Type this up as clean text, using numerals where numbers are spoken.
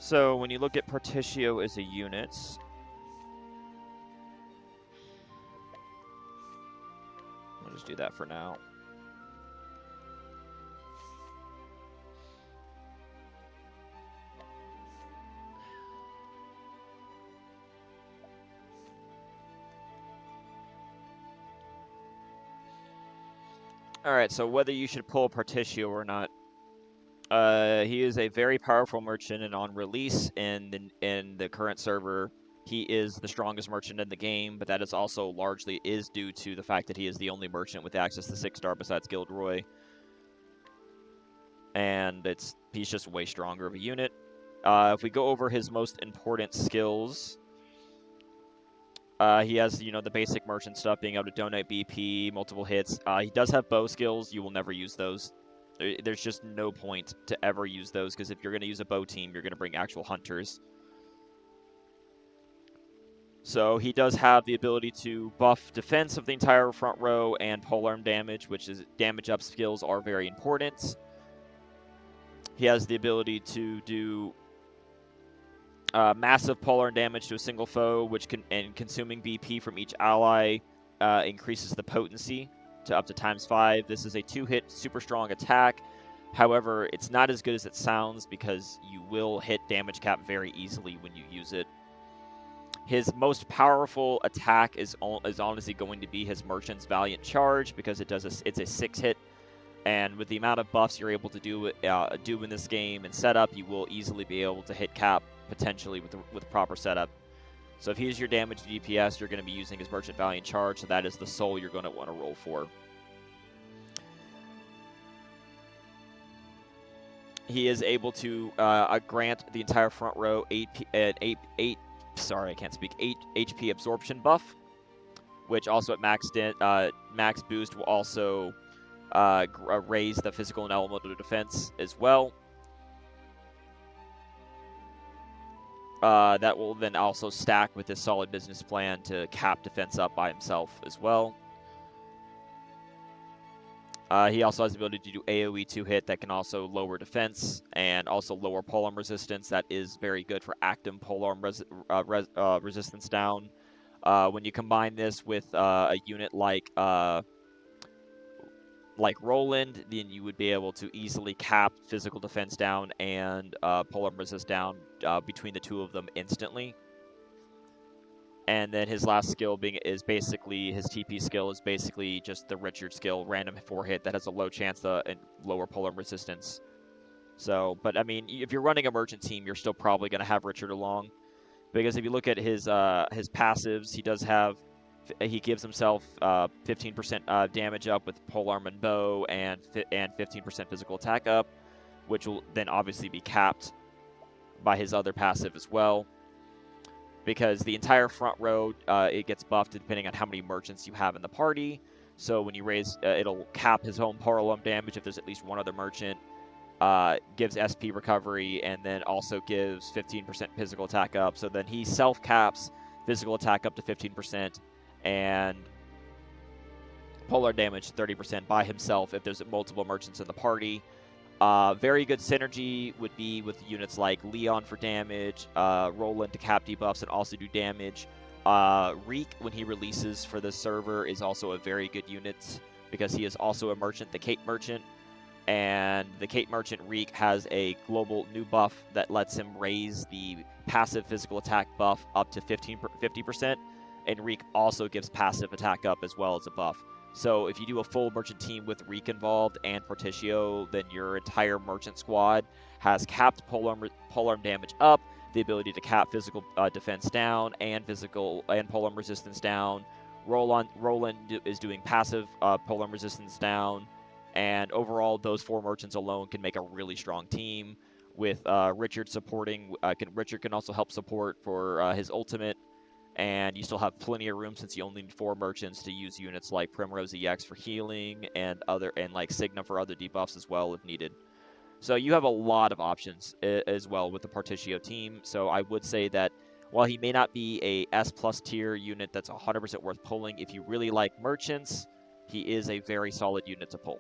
So when you look at Partitio as a unit, I'll just do that for now. Alright, so whether you should pull Partitio or not, he is a very powerful merchant, and on release in the current server, he is the strongest merchant in the game, but that is also largely due to the fact that he is the only merchant with access to 6-star besides Gilderoy. And he's just way stronger of a unit. If we go over his most important skills, he has, the basic merchant stuff, being able to donate BP, multiple hits. He does have bow skills. You will never use those. There's just no point to ever use those, because if you're going to use a bow team, you're going to bring actual hunters. So he does have the ability to buff defense of the entire front row and polearm damage, which is damage up skills are very important. He has the ability to do massive polearm damage to a single foe, and consuming BP from each ally increases the potency to up to ×5. This is a 2-hit super strong attack. However, it's not as good as it sounds, because you will hit damage cap very easily when you use it. His most powerful attack is honestly going to be his Merchant's Valiant Charge, because it's a 6-hit, and with the amount of buffs you're able to do in this game and setup, you will easily be able to hit cap potentially with proper setup. So if he's your damage DPS, you're going to be using his Merchant Valiant Charge, so that is the soul you're going to want to roll for. He is able to grant the entire front row 8 HP absorption buff, which also at max boost will also raise the physical and elemental defense as well. That will then also stack with his solid business plan to cap defense up by himself as well. He also has the ability to do AoE 2-hit that can also lower defense and also lower polearm resistance. That is very good for active polearm resistance down. When you combine this with a unit like Roland, then you would be able to easily cap physical defense down and polearm resist down between the two of them instantly. And then his last skill his TP skill is basically just the Richard skill, random 4-hit that has a low chance and lower polearm resistance. So, but I mean, if you're running a merchant team, you're still probably going to have Richard along, because if you look at his passives, he gives himself 15% damage up with polearm and bow, and 15% physical attack up, which will then obviously be capped by his other passive as well. Because the entire front row, it gets buffed depending on how many merchants you have in the party. So when you raise, it'll cap his own polearm damage if there's at least one other merchant. Gives SP recovery, and then also gives 15% physical attack up. So then he self-caps physical attack up to 15% and polearm damage 30% by himself if there's multiple merchants in the party. Very good synergy would be with units like Leon for damage, Roland to cap debuffs and also do damage. Reek, when he releases for this server, is also a very good unit, because he is also a merchant, the Kate Merchant. And the Kate Merchant Reek has a global new buff that lets him raise the passive physical attack buff up to 50%. And Reek also gives passive attack up as well as a buff. So if you do a full merchant team with Reek involved and Partitio, then your entire merchant squad has capped polearm damage up, the ability to cap physical defense down, and polearm resistance down. Roland is doing passive polearm resistance down, and overall, those 4 merchants alone can make a really strong team. With Richard supporting, Richard can also help support for his ultimate. And you still have plenty of room, since you only need 4 merchants, to use units like Primrose EX for healing and like Signa for other debuffs as well if needed. So you have a lot of options as well with the Partitio team. So I would say that while he may not be a S+ tier unit that's 100% worth pulling, if you really like merchants, he is a very solid unit to pull.